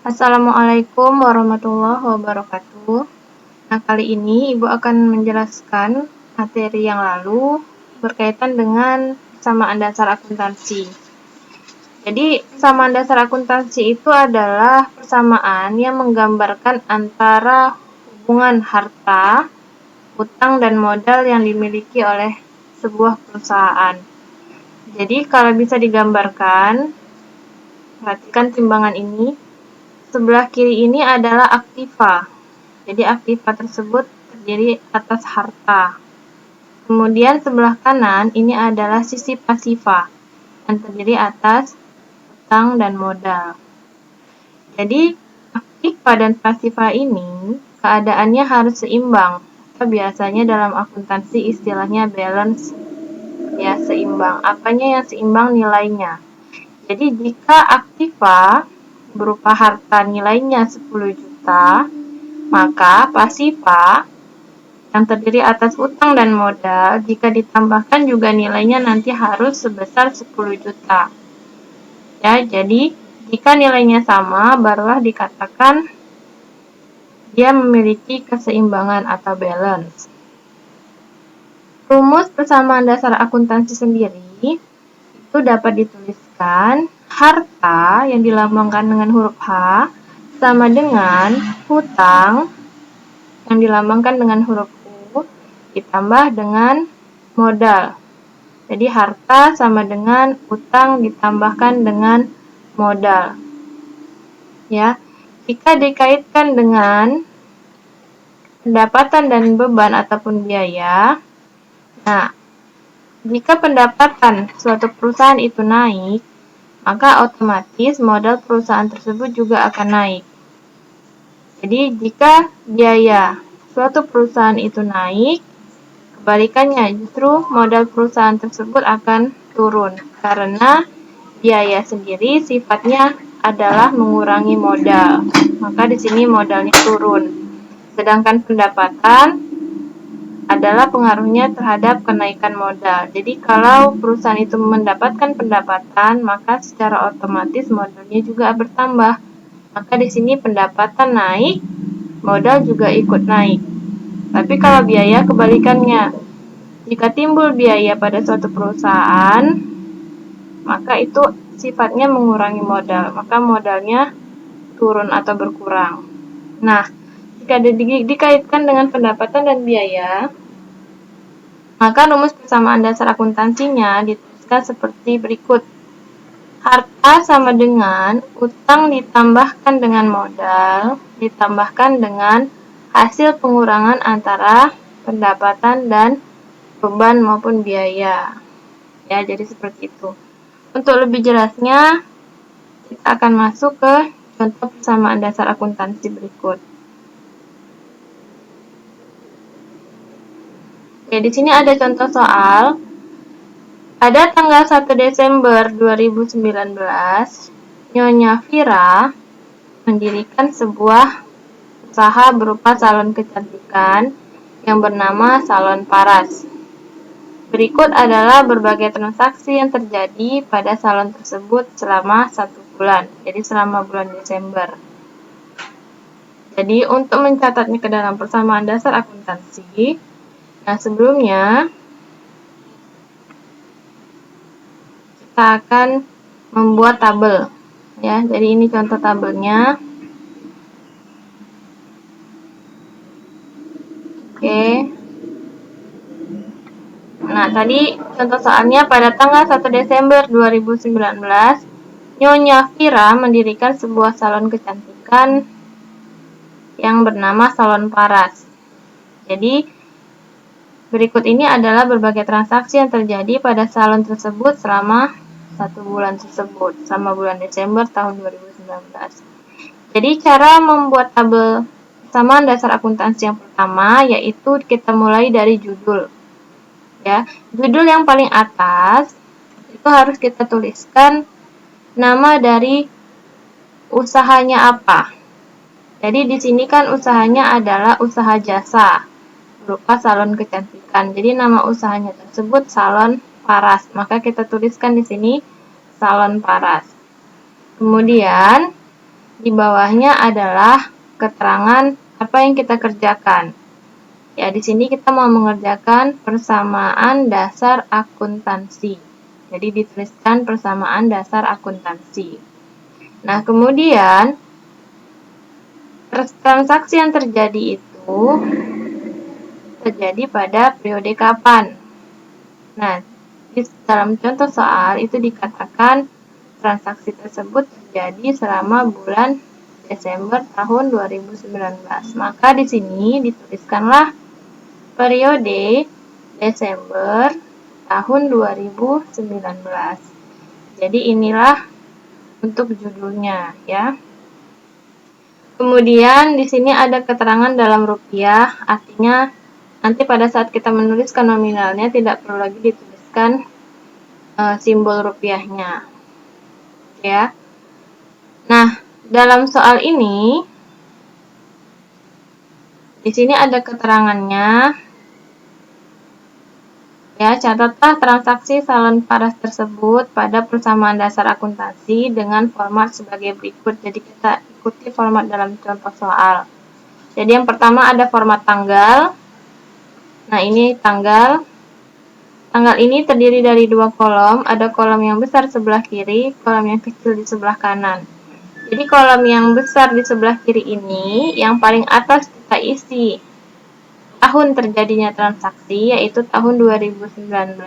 Assalamualaikum warahmatullahi wabarakatuh. Nah, kali ini Ibu akan menjelaskan materi yang lalu berkaitan dengan persamaan dasar akuntansi. Jadi, persamaan dasar akuntansi itu adalah persamaan yang menggambarkan antara hubungan harta, utang, dan modal yang dimiliki oleh sebuah perusahaan. Jadi, kalau bisa digambarkan, perhatikan timbangan ini. Sebelah kiri ini adalah aktiva. Jadi aktiva tersebut terdiri atas harta. Kemudian sebelah kanan ini adalah sisi pasiva yang terdiri atas utang dan modal. Jadi aktiva dan pasiva ini keadaannya harus seimbang. Atau biasanya dalam akuntansi istilahnya balance, ya, seimbang. Apanya yang seimbang? Nilainya. Jadi jika aktiva berupa harta nilainya 10 juta, maka pasiva yang terdiri atas utang dan modal jika ditambahkan juga nilainya nanti harus sebesar 10 juta. Ya, jadi jika nilainya sama barulah dikatakan dia memiliki keseimbangan atau balance. Rumus persamaan dasar akuntansi sendiri itu dapat dituliskan harta yang dilambangkan dengan huruf H sama dengan hutang yang dilambangkan dengan huruf U ditambah dengan modal. Jadi harta sama dengan utang ditambahkan dengan modal. Ya, jika dikaitkan dengan pendapatan dan beban ataupun biaya, nah, jika pendapatan suatu perusahaan itu naik, maka otomatis modal perusahaan tersebut juga akan naik. Jadi, jika biaya suatu perusahaan itu naik, kebalikannya justru modal perusahaan tersebut akan turun karena biaya sendiri sifatnya adalah mengurangi modal. Maka di sini modalnya turun. Sedangkan pendapatan adalah pengaruhnya terhadap kenaikan modal. Jadi kalau perusahaan itu mendapatkan pendapatan, maka secara otomatis modalnya juga bertambah. Maka di sini pendapatan naik, modal juga ikut naik. Tapi kalau biaya kebalikannya. Jika timbul biaya pada suatu perusahaan, maka itu sifatnya mengurangi modal. Maka modalnya turun atau berkurang. Nah, jika dikaitkan dengan pendapatan dan biaya, maka rumus persamaan dasar akuntansinya dituliskan seperti berikut. Harta sama dengan utang ditambahkan dengan modal, ditambahkan dengan hasil pengurangan antara pendapatan dan beban maupun biaya. Ya, jadi seperti itu. Untuk lebih jelasnya, kita akan masuk ke contoh persamaan dasar akuntansi berikut. Oke, di sini ada contoh soal. Pada tanggal 1 Desember 2019, Nyonya Vira mendirikan sebuah usaha berupa salon kecantikan yang bernama Salon Paras. Berikut adalah berbagai transaksi yang terjadi pada salon tersebut selama 1 bulan, jadi selama bulan Desember. Jadi untuk mencatatnya ke dalam persamaan dasar akuntansi, nah sebelumnya kita akan membuat tabel, ya. Jadi ini contoh tabelnya. Oke. Nah, tadi contoh soalnya pada tanggal 1 Desember 2019, Nyonya Vira mendirikan sebuah salon kecantikan yang bernama Salon Paras. Jadi, berikut ini adalah berbagai transaksi yang terjadi pada salon tersebut selama 1 bulan tersebut, selama bulan Desember tahun 2019. Jadi, cara membuat tabel persamaan dasar akuntansi yang pertama yaitu kita mulai dari judul. Ya, judul yang paling atas itu harus kita tuliskan nama dari usahanya apa. Jadi di sini kan usahanya adalah usaha jasa berupa salon kecantikan. Jadi nama usahanya tersebut Salon Paras. Maka kita tuliskan di sini Salon Paras. Kemudian di bawahnya adalah keterangan apa yang kita kerjakan. Ya, di sini kita mau mengerjakan persamaan dasar akuntansi. Jadi dituliskan persamaan dasar akuntansi. Nah, kemudian transaksi yang terjadi itu terjadi pada periode kapan? Nah, di dalam contoh soal itu dikatakan transaksi tersebut terjadi selama bulan Desember tahun 2019. Maka di sini dituliskanlah periode Desember tahun 2019. Jadi inilah untuk judulnya ya. Kemudian di sini ada keterangan dalam rupiah, artinya nanti pada saat kita menuliskan nominalnya tidak perlu lagi dituliskan simbol rupiahnya. Ya. Nah, dalam soal ini di sini ada keterangannya. Ya, catatlah transaksi salon paras tersebut pada persamaan dasar akuntansi dengan format sebagai berikut. Jadi kita ikuti format dalam contoh soal. Jadi yang pertama ada format tanggal. Nah, ini tanggal. Tanggal ini terdiri dari dua kolom, ada kolom yang besar sebelah kiri, kolom yang kecil di sebelah kanan. Jadi kolom yang besar di sebelah kiri ini, yang paling atas kita isi tahun terjadinya transaksi, yaitu tahun 2019,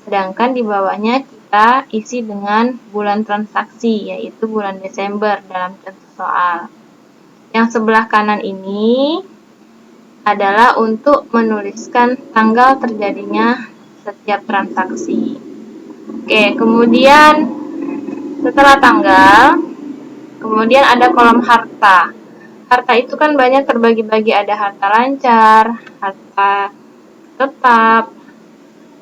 sedangkan di bawahnya kita isi dengan bulan transaksi, yaitu bulan Desember dalam contoh soal. Yang sebelah kanan ini adalah untuk menuliskan tanggal terjadinya setiap transaksi. Oke, kemudian setelah tanggal, kemudian ada kolom harta. Harta itu kan banyak terbagi-bagi, ada harta lancar, harta tetap,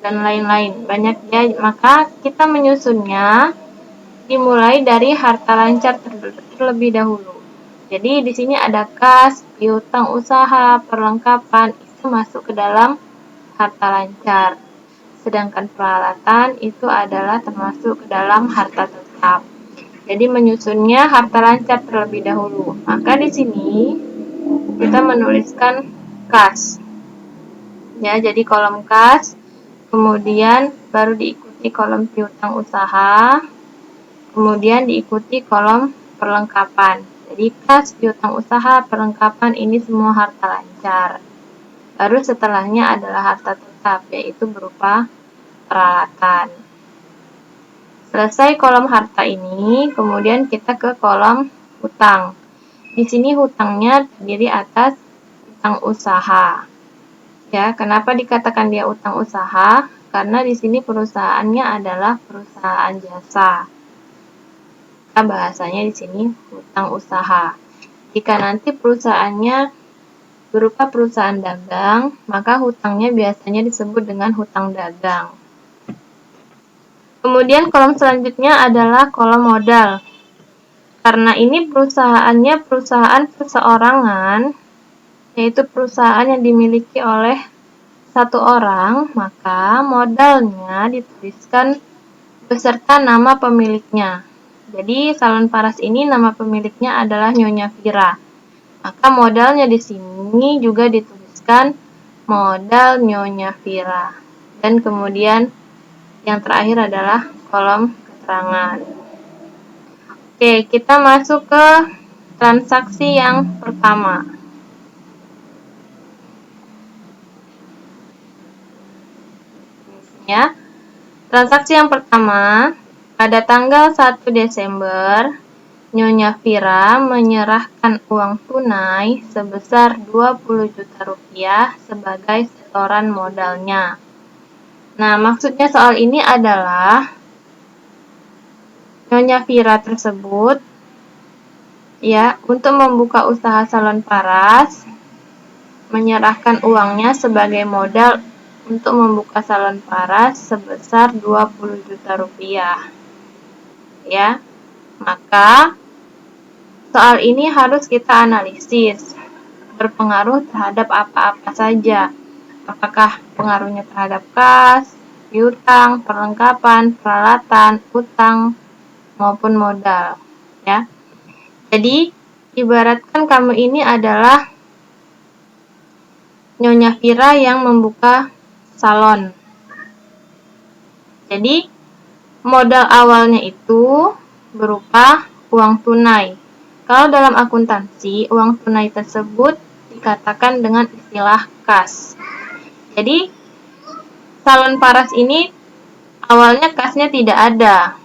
dan lain-lain. Banyak ya, maka kita menyusunnya dimulai dari harta lancar terlebih dahulu. Jadi di sini ada kas, piutang usaha, perlengkapan, itu masuk ke dalam harta lancar. Sedangkan peralatan itu adalah termasuk ke dalam harta tetap. Jadi menyusunnya harta lancar terlebih dahulu. Maka di sini kita menuliskan kas. Ya, jadi kolom kas, kemudian baru diikuti kolom piutang usaha, kemudian diikuti kolom perlengkapan. Jadi kas, piutang usaha, perlengkapan ini semua harta lancar. Baru setelahnya adalah harta tetap, yaitu berupa peralatan. Selesai kolom harta ini, kemudian kita ke kolom hutang. Di sini hutangnya terdiri atas hutang usaha. Ya, kenapa dikatakan dia hutang usaha? Karena di sini perusahaannya adalah perusahaan jasa. Bahasanya di sini hutang usaha. Jika nanti perusahaannya berupa perusahaan dagang, maka hutangnya biasanya disebut dengan hutang dagang. Kemudian kolom selanjutnya adalah kolom modal. Karena ini perusahaannya perusahaan perseorangan, yaitu perusahaan yang dimiliki oleh satu orang, maka modalnya dituliskan beserta nama pemiliknya. Jadi salon paras ini nama pemiliknya adalah Nyonya Vira. Maka modalnya di sini juga dituliskan modal Nyonya Vira. Dan kemudian yang terakhir adalah kolom keterangan. Oke, kita masuk ke transaksi yang pertama. Ya. Transaksi yang pertama, pada tanggal 1 Desember, Nyonya Vira menyerahkan uang tunai sebesar 20 juta rupiah sebagai setoran modalnya. Nah, maksudnya soal ini adalah Nyonya Vira tersebut ya, untuk membuka usaha salon paras menyerahkan uangnya sebagai modal untuk membuka salon paras sebesar 20 juta rupiah. Ya. Maka soal ini harus kita analisis berpengaruh terhadap apa-apa saja. Apakah pengaruhnya terhadap kas, piutang, perlengkapan, peralatan, utang, maupun modal. Ya. Jadi, ibaratkan kamu ini adalah Nyonya Vira yang membuka salon. Jadi, modal awalnya itu berupa uang tunai. Kalau dalam akuntansi, uang tunai tersebut dikatakan dengan istilah kas. Jadi, salon paras ini awalnya kasnya tidak ada.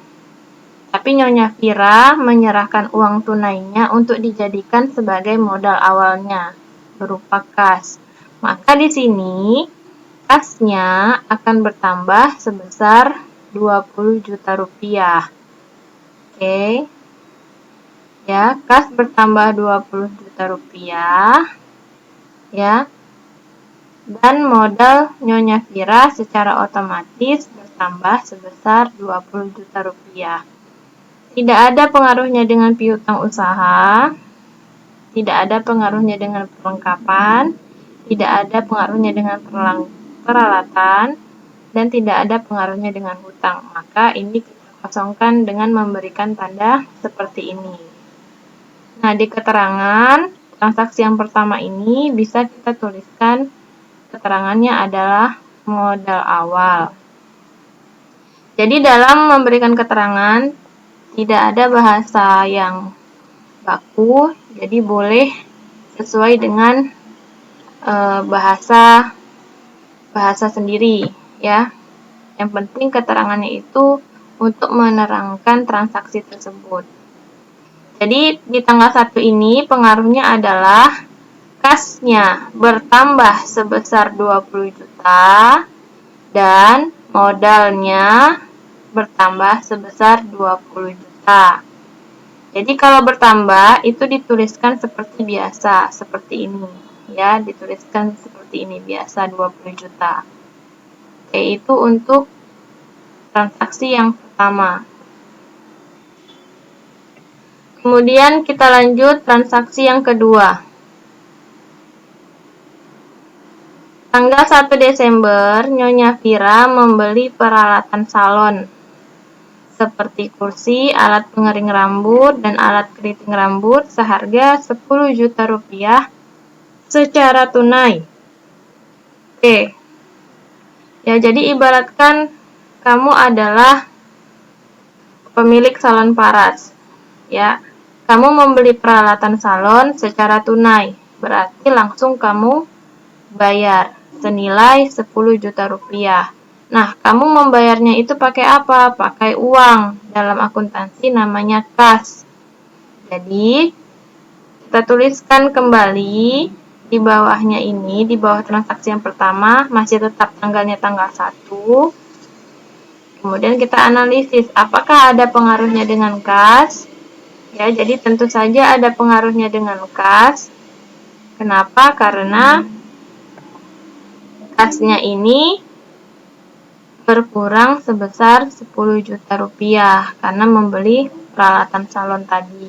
Tapi Nyonya Vira menyerahkan uang tunainya untuk dijadikan sebagai modal awalnya, berupa kas. Maka di sini kasnya akan bertambah sebesar 20 juta rupiah. Oke. Ya, kas bertambah 20 juta rupiah. Ya. Dan modal Nyonya Vira secara otomatis bertambah sebesar 20 juta rupiah. Tidak ada pengaruhnya dengan piutang usaha, tidak ada pengaruhnya dengan perlengkapan, tidak ada pengaruhnya dengan peralatan, dan tidak ada pengaruhnya dengan hutang. Maka ini kita kosongkan dengan memberikan tanda seperti ini. Nah, di keterangan transaksi yang pertama ini bisa kita tuliskan keterangannya adalah modal awal. Jadi dalam memberikan keterangan tidak ada bahasa yang baku, jadi boleh sesuai dengan bahasa sendiri ya. Yang penting keterangannya itu untuk menerangkan transaksi tersebut. Jadi di tanggal 1 ini pengaruhnya adalah kasnya bertambah sebesar 20 juta dan modalnya bertambah sebesar 20 juta. Jadi kalau bertambah itu dituliskan seperti biasa, seperti ini. Ya, dituliskan seperti ini biasa 20 juta. Oke, itu untuk transaksi yang pertama. Kemudian kita lanjut transaksi yang kedua. Tanggal 1 Desember, Nyonya Vira membeli peralatan salon seperti kursi, alat pengering rambut, dan alat keriting rambut seharga 10 juta rupiah secara tunai. Oke. Ya, jadi ibaratkan kamu adalah pemilik salon paras. Ya, kamu membeli peralatan salon secara tunai. Berarti langsung kamu bayar senilai 10 juta rupiah. Nah, kamu membayarnya itu pakai apa? Pakai uang. Dalam akuntansi namanya kas. Jadi, kita tuliskan kembali di bawahnya ini, di bawah transaksi yang pertama, masih tetap tanggalnya tanggal 1. Kemudian kita analisis, apakah ada pengaruhnya dengan kas? Ya, jadi tentu saja ada pengaruhnya dengan kas. Kenapa? Karena kasnya ini berkurang sebesar 10 juta rupiah karena membeli peralatan salon tadi.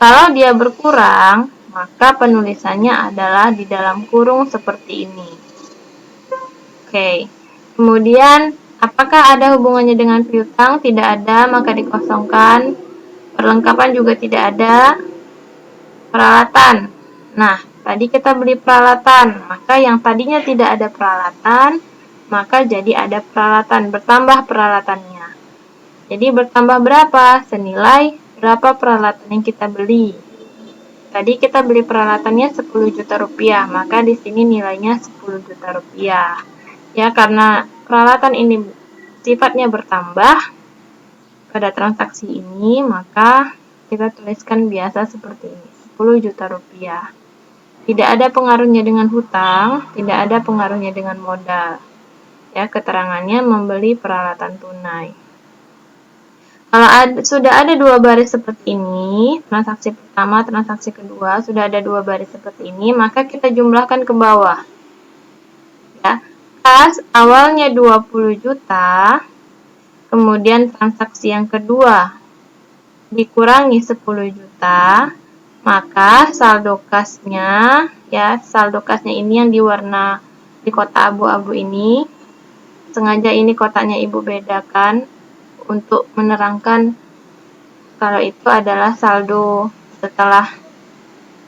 Kalau dia berkurang, maka penulisannya adalah di dalam kurung seperti ini. Oke. Kemudian, apakah ada hubungannya dengan piutang? Tidak ada, maka dikosongkan. Perlengkapan juga tidak ada. Peralatan. Nah, tadi kita beli peralatan, maka yang tadinya tidak ada peralatan, maka jadi ada peralatan, bertambah peralatannya. Jadi bertambah berapa? Senilai berapa peralatan yang kita beli. Tadi kita beli peralatannya 10 juta rupiah, maka di sini nilainya 10 juta rupiah. Ya, karena peralatan ini sifatnya bertambah pada transaksi ini, maka kita tuliskan biasa seperti ini, 10 juta rupiah. Tidak ada pengaruhnya dengan hutang, tidak ada pengaruhnya dengan modal. Ya, keterangannya membeli peralatan tunai. Kalau sudah ada dua baris seperti ini, transaksi pertama, transaksi kedua, sudah ada dua baris seperti ini, maka kita jumlahkan ke bawah. Ya, kas awalnya 20 juta, kemudian transaksi yang kedua dikurangi 10 juta, maka saldo kasnya, ya, saldo kasnya ini yang diwarna di kotak abu-abu ini, sengaja ini kotaknya Ibu bedakan untuk menerangkan kalau itu adalah saldo setelah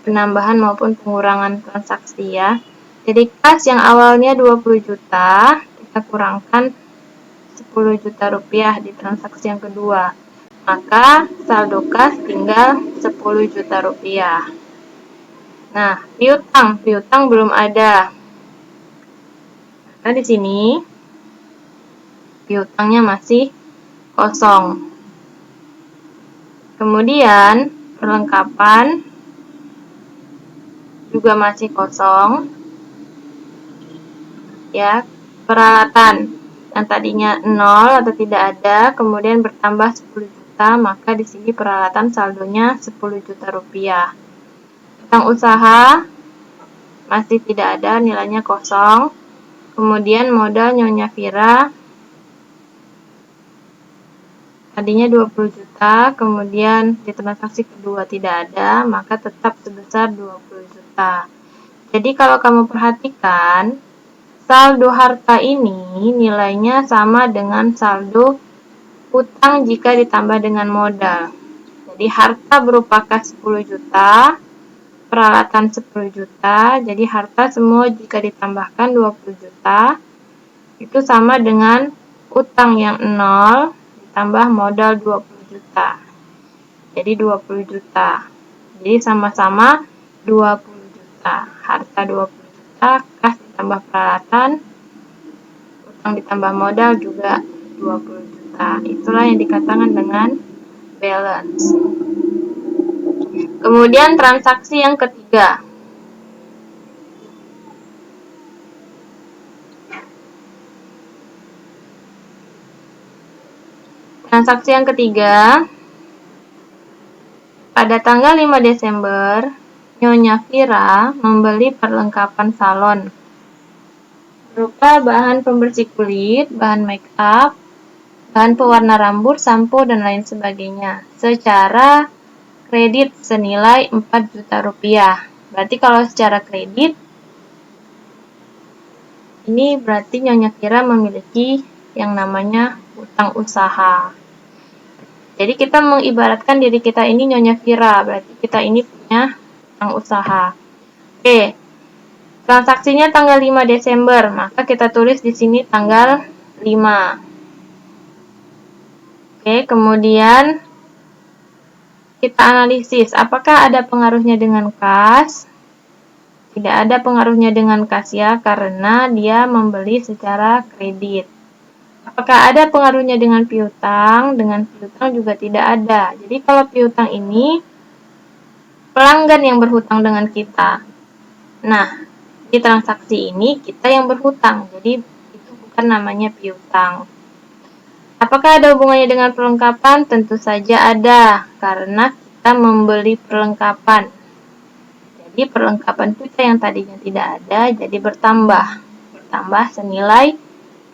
penambahan maupun pengurangan transaksi ya. Jadi kas yang awalnya 20 juta, kita kurangkan 10 juta rupiah di transaksi yang kedua. Maka saldo kas tinggal 10 juta rupiah. Nah, piutang belum ada. Nah, di sini piutangnya masih kosong. Kemudian perlengkapan juga masih kosong. Ya, peralatan yang tadinya 0 atau tidak ada, kemudian bertambah 10 juta, maka di sini peralatan saldonya 10 juta rupiah. Utang usaha masih tidak ada, nilainya kosong. Kemudian modal Nyonya Vira tadinya 20 juta, kemudian di transaksi kedua tidak ada, maka tetap sebesar 20 juta. Jadi kalau kamu perhatikan, saldo harta ini nilainya sama dengan saldo hutang jika ditambah dengan modal. Jadi harta berupa kas 10 juta, peralatan 10 juta, jadi harta semua jika ditambahkan 20 juta, itu sama dengan utang yang 0 ditambah modal 20 juta. Jadi 20 juta. Jadi sama-sama 20 juta. Harta 20 juta, kas ditambah peralatan, utang ditambah modal juga 20 juta. Itulah yang dikatakan dengan balance. Kemudian transaksi yang ketiga. Transaksi yang ketiga, pada tanggal 5 Desember, Nyonya Vira membeli perlengkapan salon berupa bahan pembersih kulit, bahan make up, bahan pewarna rambut, sampo, dan lain sebagainya secara kredit senilai 4 juta rupiah. Berarti kalau secara kredit, ini berarti Nyonya Vira memiliki yang namanya utang usaha. Jadi kita mengibaratkan diri kita ini Nyonya Vira, berarti kita ini punya utang usaha. Oke, transaksinya tanggal 5 Desember, maka kita tulis di sini tanggal 5. Oke, kemudian kita analisis, apakah ada pengaruhnya dengan kas? Tidak ada pengaruhnya dengan kas ya, karena dia membeli secara kredit. Apakah ada pengaruhnya dengan piutang? Dengan piutang juga tidak ada. Jadi kalau piutang ini pelanggan yang berhutang dengan kita. Nah, di transaksi ini kita yang berhutang. Jadi itu bukan namanya piutang. Apakah ada hubungannya dengan perlengkapan? Tentu saja ada, karena kita membeli perlengkapan. Jadi perlengkapan kita yang tadinya tidak ada jadi bertambah. Bertambah senilai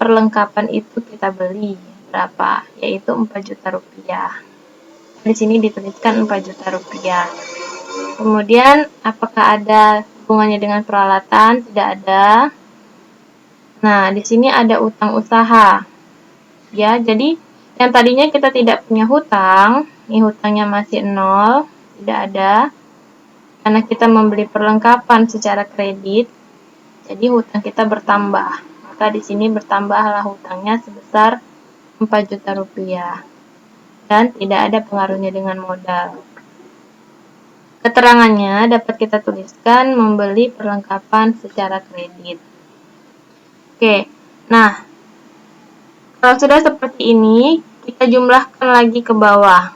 perlengkapan itu kita beli berapa? Yaitu 4 juta rupiah. Di sini dituliskan 4 juta rupiah. Kemudian apakah ada hubungannya dengan peralatan? Tidak ada. Nah, di sini ada utang usaha. Ya, jadi yang tadinya kita tidak punya hutang, ini hutangnya masih 0, tidak ada. Karena kita membeli perlengkapan secara kredit, jadi hutang kita bertambah. Maka di sini bertambahlah hutangnya sebesar 4 juta rupiah. Dan tidak ada pengaruhnya dengan modal. Keterangannya dapat kita tuliskan membeli perlengkapan secara kredit. Oke, nah kalau sudah seperti ini, kita jumlahkan lagi ke bawah.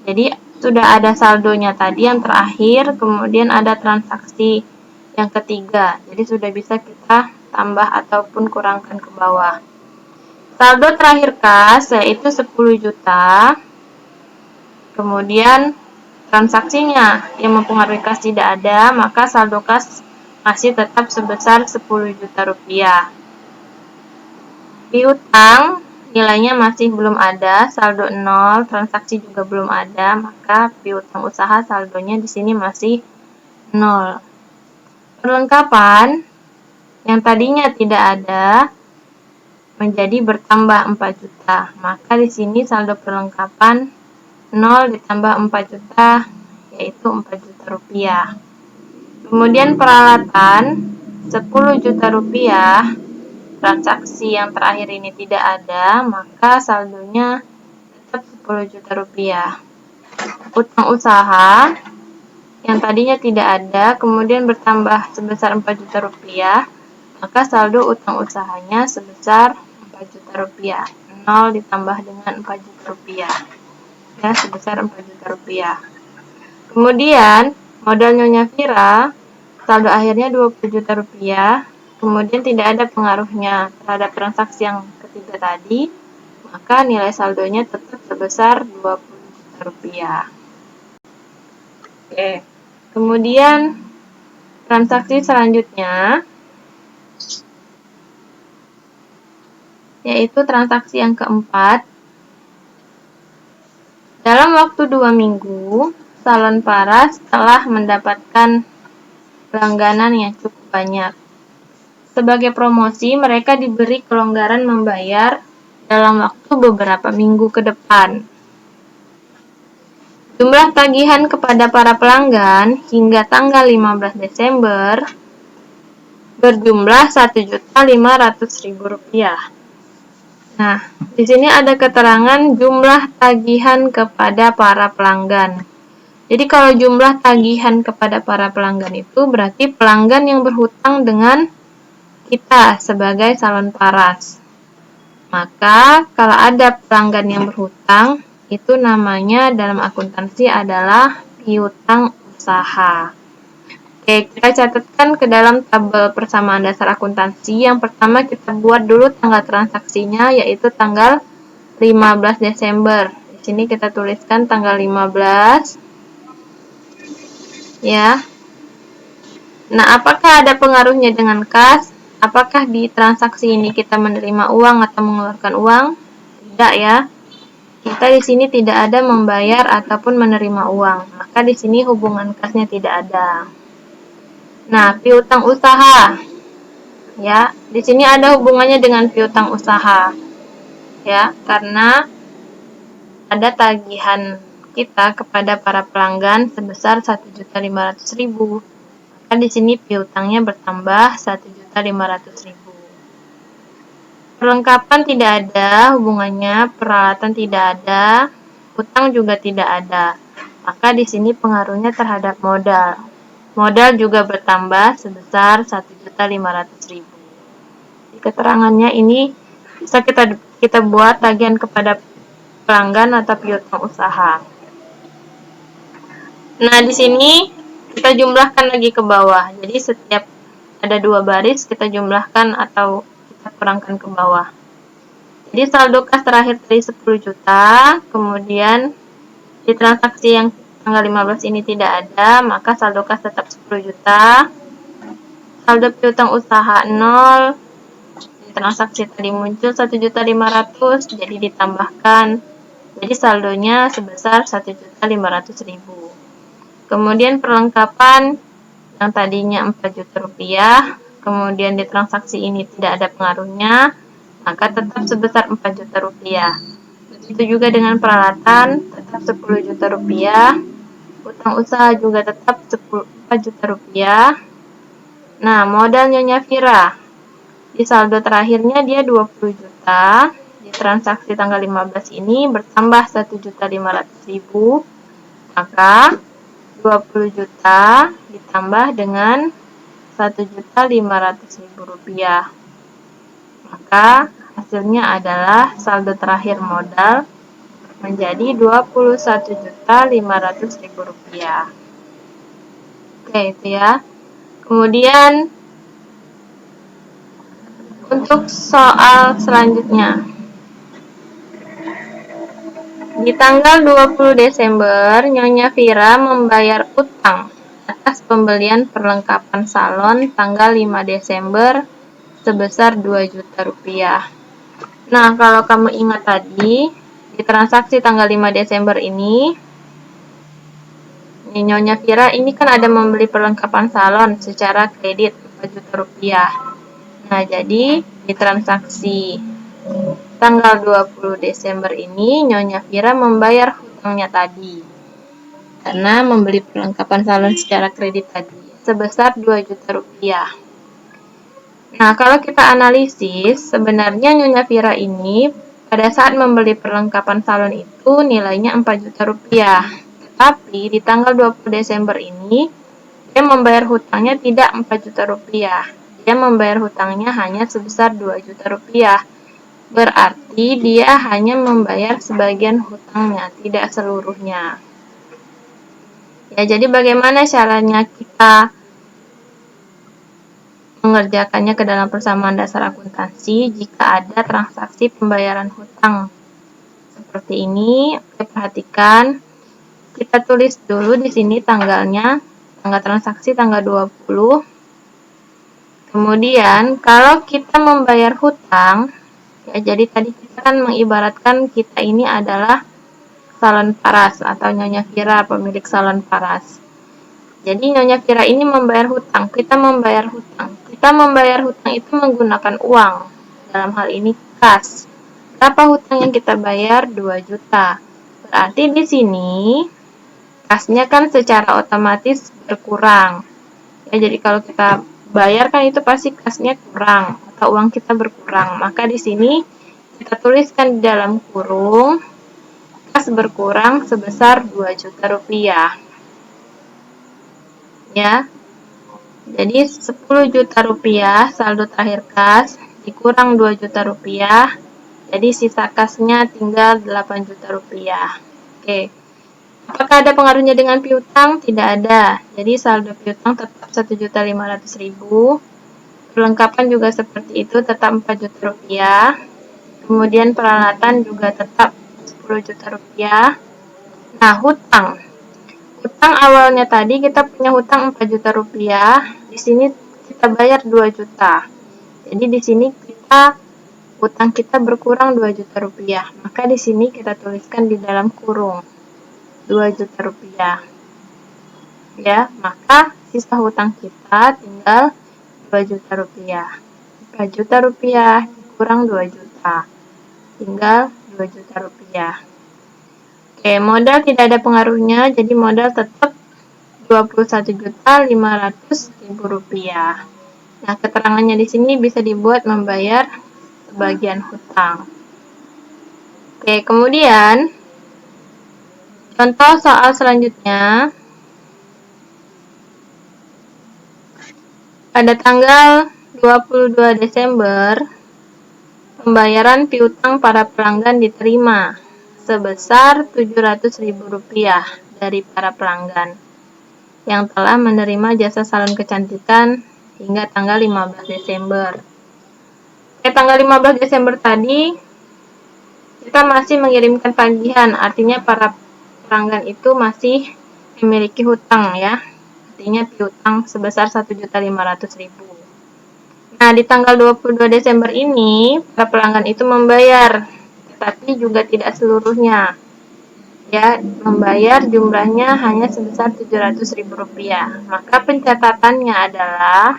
Jadi sudah ada saldonya tadi yang terakhir, kemudian ada transaksi yang ketiga. Jadi sudah bisa kita tambah ataupun kurangkan ke bawah. Saldo terakhir kas yaitu 10 juta. Kemudian transaksinya yang mempengaruhi kas tidak ada, maka saldo kas masih tetap sebesar 10 juta rupiah. Piutang nilainya masih belum ada, saldo 0, transaksi juga belum ada, maka piutang usaha saldonya di sini masih 0. Perlengkapan yang tadinya tidak ada menjadi bertambah 4 juta. Maka di sini saldo perlengkapan 0 ditambah 4 juta yaitu 4 juta rupiah. Kemudian peralatan 10 juta rupiah, transaksi yang terakhir ini tidak ada, maka saldonya tetap 10 juta rupiah. Utang usaha yang tadinya tidak ada, kemudian bertambah sebesar 4 juta rupiah, maka saldo utang usahanya sebesar 4 juta rupiah. 0 ditambah dengan 4 juta rupiah, ya, sebesar 4 juta rupiah. Kemudian modal Nyonya Vira, saldo akhirnya 20 juta rupiah, kemudian tidak ada pengaruhnya terhadap transaksi yang ketiga tadi, maka nilai saldonya tetap sebesar 20 juta rupiah. Oke, kemudian transaksi selanjutnya yaitu transaksi yang keempat. Dalam waktu 2 minggu, salon paras telah mendapatkan langganan yang cukup banyak. Sebagai promosi, mereka diberi kelonggaran membayar dalam waktu beberapa minggu ke depan. Jumlah tagihan kepada para pelanggan hingga tanggal 15 Desember berjumlah Rp1.500.000. Nah, di sini ada keterangan jumlah tagihan kepada para pelanggan. Jadi kalau jumlah tagihan kepada para pelanggan itu berarti pelanggan yang berhutang dengan kita sebagai salon paras. Maka kalau ada pelanggan yang berhutang, itu namanya dalam akuntansi adalah piutang usaha. Oke, kita catatkan ke dalam tabel persamaan dasar akuntansi. Yang pertama kita buat dulu tanggal transaksinya, yaitu tanggal 15 Desember. Di sini kita tuliskan tanggal 15. Ya. Nah, apakah ada pengaruhnya dengan kas? Apakah di transaksi ini kita menerima uang atau mengeluarkan uang? Tidak, ya. Kita di sini tidak ada membayar ataupun menerima uang. Maka di sini hubungan kasnya tidak ada. Nah, piutang usaha. Ya, di sini ada hubungannya dengan piutang usaha. Ya, karena ada tagihan kita kepada para pelanggan sebesar Rp1.500.000. Maka di sini piutangnya bertambah Rp1.500.000. Perlengkapan tidak ada hubungannya, peralatan tidak ada, utang juga tidak ada. Maka di sini pengaruhnya terhadap modal. Modal juga bertambah sebesar Rp1.500.000. Di keterangannya ini bisa kita buat tagihan kepada pelanggan atau piutang usaha. Nah, di sini kita jumlahkan lagi ke bawah. Jadi setiap ada 2 baris kita jumlahkan atau kita kurangkan ke bawah. Jadi saldo kas terakhir tadi 10 juta, kemudian di transaksi yang tanggal 15 ini tidak ada, maka saldo kas tetap 10 juta. Saldo piutang usaha 0. Di transaksi tadi muncul 1.500.000, jadi ditambahkan. Jadi saldonya sebesar 1.500.000. Kemudian perlengkapan yang tadinya 4 juta rupiah, kemudian di transaksi ini tidak ada pengaruhnya, maka tetap sebesar 4 juta rupiah. Begitu juga dengan peralatan, tetap 10 juta rupiah. Utang usaha juga tetap 4 juta rupiah. Nah, modal Nyonya Vira, di saldo terakhirnya dia 20 juta. Di transaksi tanggal 15 ini bertambah 1.500.000. Maka 20 juta ditambah dengan Rp1.500.000. Maka hasilnya adalah saldo terakhir modal menjadi Rp21.500.000. Oke, itu ya. Kemudian untuk soal selanjutnya. Di tanggal 20 Desember, Nyonya Vira membayar utang atas pembelian perlengkapan salon tanggal 5 Desember sebesar 2 juta rupiah. Nah, kalau kamu ingat tadi, di transaksi tanggal 5 Desember ini, Nyonya Vira ini kan ada membeli perlengkapan salon secara kredit 4 juta rupiah. Nah, jadi di transaksi tanggal 20 Desember ini, Nyonya Vira membayar hutangnya tadi. karena membeli perlengkapan salon secara kredit tadi sebesar 2 juta rupiah. Nah, kalau kita analisis, sebenarnya Nyonya Vira ini pada saat membeli perlengkapan salon itu nilainya 4 juta rupiah. Tapi di tanggal 20 Desember ini, dia membayar hutangnya tidak 4 juta rupiah. Dia membayar hutangnya hanya sebesar 2 juta rupiah. Berarti dia hanya membayar sebagian hutangnya, tidak seluruhnya. Ya, jadi bagaimana caranya kita mengerjakannya ke dalam persamaan dasar akuntansi jika ada transaksi pembayaran hutang seperti ini? Oke, perhatikan. Kita tulis dulu di sini tanggalnya, tanggal transaksi tanggal 20. Kemudian, kalau kita membayar hutang, ya jadi tadi kita kan mengibaratkan kita ini adalah salon paras atau Nyonya Vira pemilik salon paras. Jadi Nyonya Vira ini membayar hutang, kita membayar hutang. Kita membayar hutang itu menggunakan uang. Dalam hal ini kas. Berapa hutang yang kita bayar? 2 juta. Berarti di sini kasnya kan secara otomatis berkurang. Ya, jadi kalau kita bayar kan itu pasti kasnya kurang atau uang kita berkurang. Maka di sini kita tuliskan di dalam kurung kas berkurang sebesar 2 juta rupiah. Ya, jadi 10 juta rupiah saldo terakhir kas dikurang 2 juta rupiah, jadi sisa kasnya tinggal 8 juta rupiah. Oke, apakah ada pengaruhnya dengan piutang? Tidak ada, jadi saldo piutang tetap 1.500.000. Perlengkapan juga seperti itu, tetap 4 juta rupiah. Kemudian peralatan juga tetap 10 juta rupiah. Nah, hutang awalnya tadi kita punya hutang 4 juta rupiah, di sini kita bayar 2 juta. Jadi di sini hutang kita berkurang 2 juta rupiah. Maka di sini kita tuliskan di dalam kurung 2 juta rupiah. Ya, maka sisa hutang kita tinggal 2 juta rupiah. 4 juta rupiah dikurang 2 juta. Tinggal 2 juta rupiah. Oke, modal tidak ada pengaruhnya, jadi modal tetap 21.500.000 rupiah. Nah, keterangannya di sini bisa dibuat membayar sebagian hutang. Oke, kemudian contoh soal selanjutnya. Pada tanggal 22 Desember, pembayaran piutang para pelanggan diterima sebesar Rp700.000 dari para pelanggan yang telah menerima jasa salon kecantikan hingga tanggal 15 Desember. Oke, tanggal 15 Desember tadi kita masih mengirimkan tagihan, artinya para pelanggan itu masih memiliki hutang ya. Artinya piutang sebesar 1.500.000. Nah, di tanggal 22 Desember ini para pelanggan itu membayar, tetapi juga tidak seluruhnya. Ya, membayar jumlahnya hanya sebesar Rp700.000. Maka pencatatannya adalah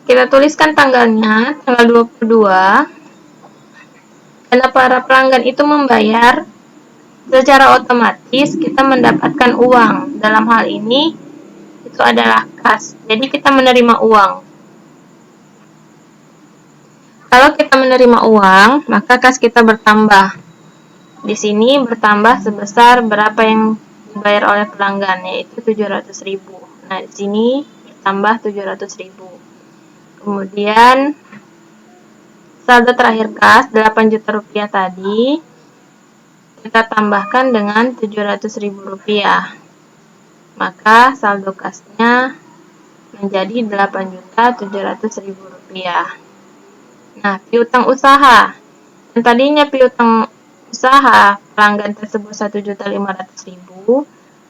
kita tuliskan tanggalnya, tanggal 22. Karena para pelanggan itu membayar, secara otomatis kita mendapatkan uang. Dalam hal ini itu adalah kas. Jadi kita menerima uang. Kalau kita menerima uang, maka kas kita bertambah. Di sini bertambah sebesar berapa yang dibayar oleh pelanggan, yaitu 700.000. Nah, di sini bertambah 700.000. Kemudian saldo terakhir kas 8 juta rupiah tadi kita tambahkan dengan 700.000 rupiah. Maka saldo kasnya menjadi 8.700.000 rupiah. Nah, piutang usaha. Dan tadinya piutang usaha pelanggan tersebut 1.500.000,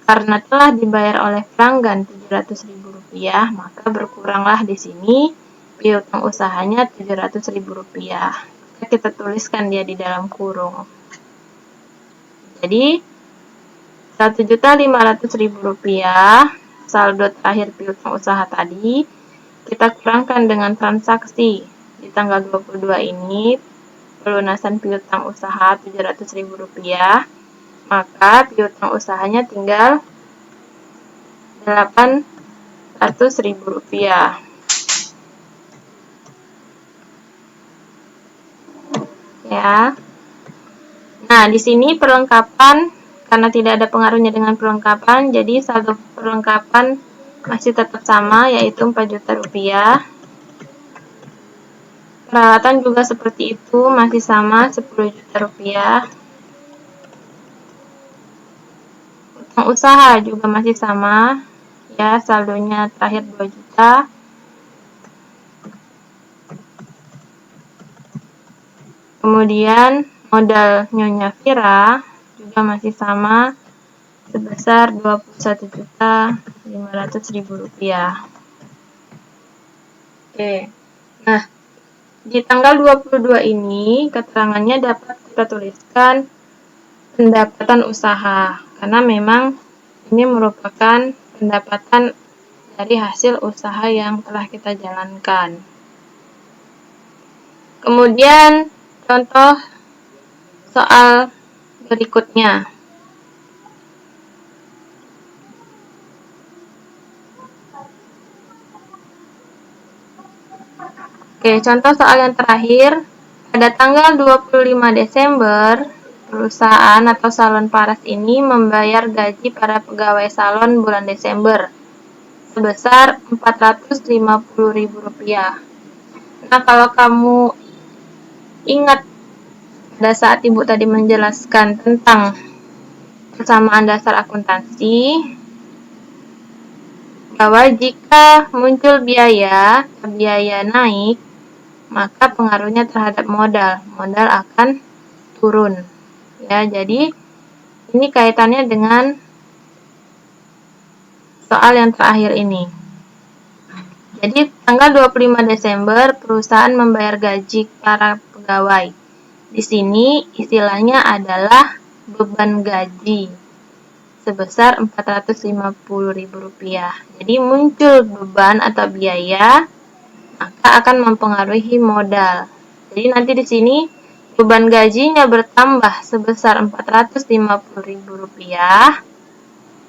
karena telah dibayar oleh pelanggan 700.000 rupiah, maka berkuranglah di sini piutang usahanya 700.000 rupiah. Kita tuliskan dia di dalam kurung. Jadi 1.500.000 rupiah saldo terakhir piutang usaha tadi kita kurangkan dengan transaksi di tanggal 22 ini, pelunasan piutang usaha 700.000 rupiah. maka piutang usahanya tinggal Rp800.000. Ya. Nah, di sini perlengkapan, karena tidak ada pengaruhnya dengan perlengkapan, jadi saldo perlengkapan masih tetap sama, yaitu Rp4.000.000. Peralatan juga seperti itu, masih sama Rp10.000.000. Utang usaha juga masih sama, ya, saldonya terakhir 2 juta. Kemudian modal Nyonya Vira juga masih sama sebesar Rp21.500.000. Oke. Nah, di tanggal 22 ini keterangannya dapat kita tuliskan pendapatan usaha, karena memang ini merupakan pendapatan dari hasil usaha yang telah kita jalankan. Kemudian contoh soal berikutnya. Oke, contoh soal yang terakhir. Pada tanggal 25 Desember, perusahaan atau salon paras ini membayar gaji para pegawai salon bulan Desember sebesar Rp450.000. Nah, kalau kamu ingat pada saat Ibu tadi menjelaskan tentang persamaan dasar akuntansi, bahwa jika muncul biaya naik, maka pengaruhnya terhadap modal akan turun. Ya, jadi ini kaitannya dengan soal yang terakhir ini. Jadi tanggal 25 Desember perusahaan membayar gaji para pegawai. Di sini istilahnya adalah beban gaji sebesar Rp450.000. Jadi muncul beban atau biaya, maka akan mempengaruhi modal. Jadi nanti di sini beban gajinya bertambah sebesar Rp450.000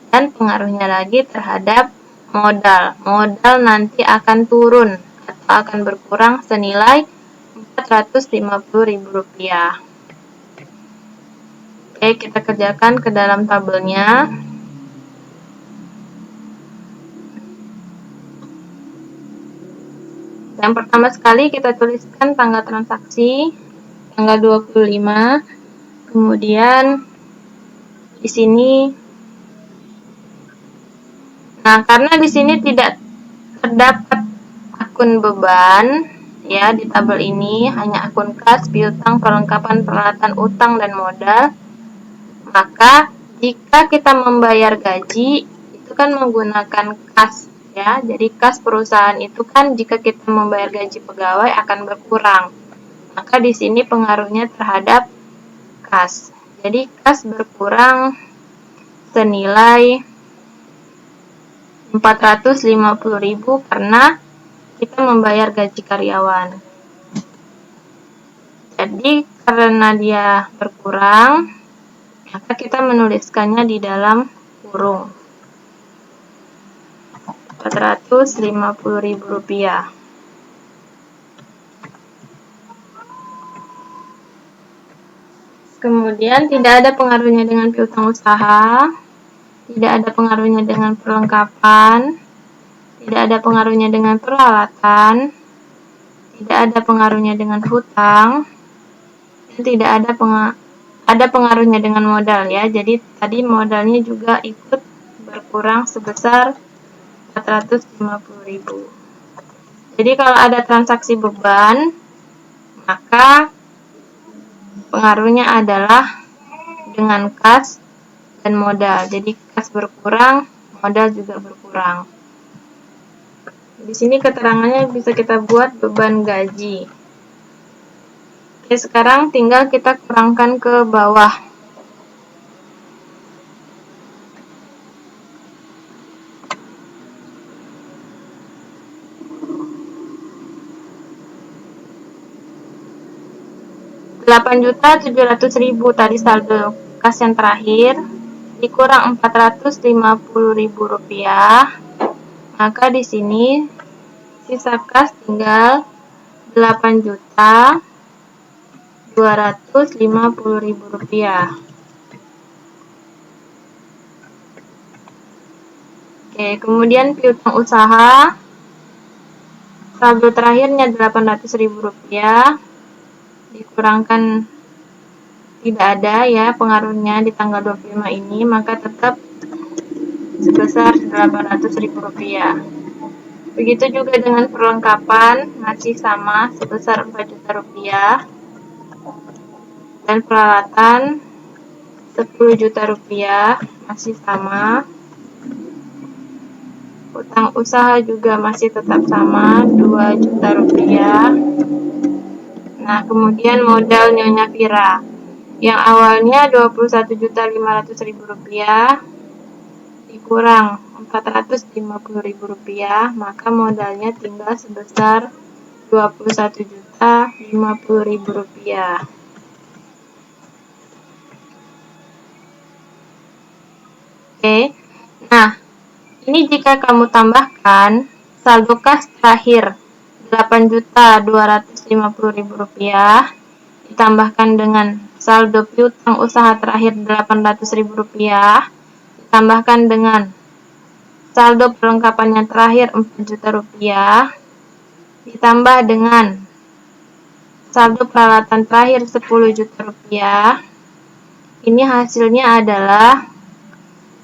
dan pengaruhnya lagi terhadap modal. Modal nanti akan turun atau akan berkurang senilai Rp450.000. Oke, kita kerjakan ke dalam tabelnya. Yang pertama sekali kita tuliskan tanggal transaksi, tanggal 25. Kemudian di sini, nah karena di sini tidak terdapat akun beban, ya, di tabel ini hanya akun kas, piutang, perlengkapan, peralatan, utang, dan modal, maka jika kita membayar gaji itu kan menggunakan kas, ya. Jadi kas perusahaan itu kan jika kita membayar gaji pegawai akan berkurang, maka di sini pengaruhnya terhadap kas. Jadi kas berkurang senilai Rp450.000 karena kita membayar gaji karyawan. Jadi karena dia berkurang, maka kita menuliskannya di dalam kurung. Rp450.000. Kemudian tidak ada pengaruhnya dengan piutang usaha, tidak ada pengaruhnya dengan perlengkapan, tidak ada pengaruhnya dengan peralatan, tidak ada pengaruhnya dengan hutang, dan tidak ada pengaruhnya dengan modal, ya. Jadi tadi modalnya juga ikut berkurang sebesar Rp450.000. Jadi kalau ada transaksi beban, maka pengaruhnya adalah dengan kas dan modal. Jadi kas berkurang, modal juga berkurang. Di sini keterangannya bisa kita buat beban gaji. Oke, sekarang tinggal kita kurangkan ke bawah. Rp8.700.000 tadi saldo kas yang terakhir dikurang Rp450.000, maka di sini sisa kas tinggal Rp8.250.000. Oke, kemudian piutang usaha, saldo terakhirnya Rp800.000, dikurangkan tidak ada ya pengaruhnya di tanggal 25 ini, maka tetap sebesar Rp800.000. Begitu juga dengan perlengkapan, masih sama sebesar Rp4 juta, dan peralatan Rp10 juta, masih sama. Utang usaha juga masih tetap sama, Rp2 juta. Nah, kemudian modal Nyonya Vira yang awalnya Rp21.500.000 dikurang Rp450.000, maka modalnya tinggal sebesar Rp21.050.000. Oke, nah ini jika kamu tambahkan saldo kas terakhir Rp8.250.000 ditambahkan dengan saldo piutang usaha terakhir Rp800.000 ditambahkan dengan saldo perlengkapan yang terakhir Rp4 juta ditambah dengan saldo peralatan terakhir Rp10 juta, ini hasilnya adalah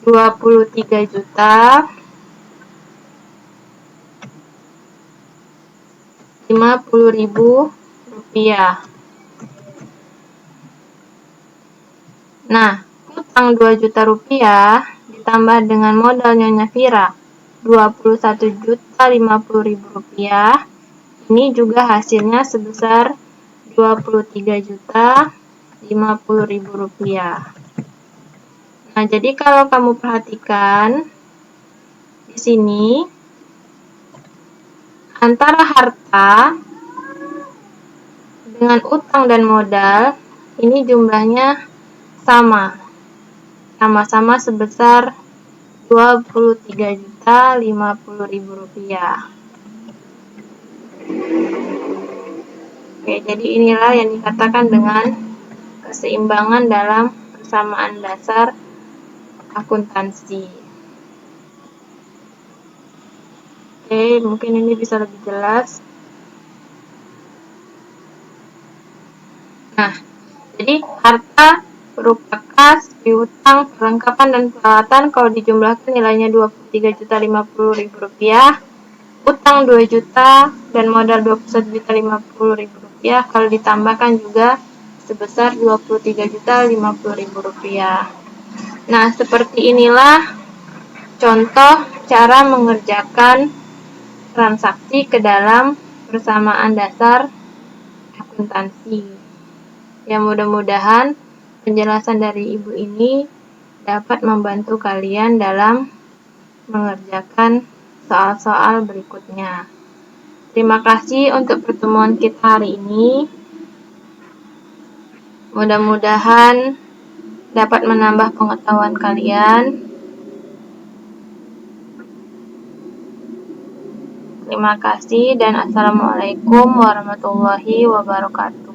Rp23.050.000. Nah, utang Rp2 juta ditambah dengan modal Nyonya Vira Rp21.050.000, ini juga hasilnya sebesar Rp23.050.000. Nah, jadi kalau kamu perhatikan di sini antara harta dengan utang dan modal ini jumlahnya sama-sama sebesar Rp23.050.000. Oke, jadi inilah yang dikatakan dengan keseimbangan dalam persamaan dasar akuntansi. Oke, mungkin ini bisa lebih jelas. Nah, jadi harta berupa kas, piutang, perlengkapan, dan peralatan kalau dijumlahkan nilainya Rp23.050.000, utang Rp2 juta, dan modal Rp21.050.000 kalau ditambahkan juga sebesar Rp23.050.000. Nah, seperti inilah contoh cara mengerjakan transaksi ke dalam persamaan dasar akuntansi. Ya, mudah-mudahan penjelasan dari Ibu ini dapat membantu kalian dalam mengerjakan soal-soal berikutnya. Terima kasih untuk pertemuan kita hari ini. Mudah-mudahan dapat menambah pengetahuan kalian. Terima kasih dan Assalamualaikum warahmatullahi wabarakatuh.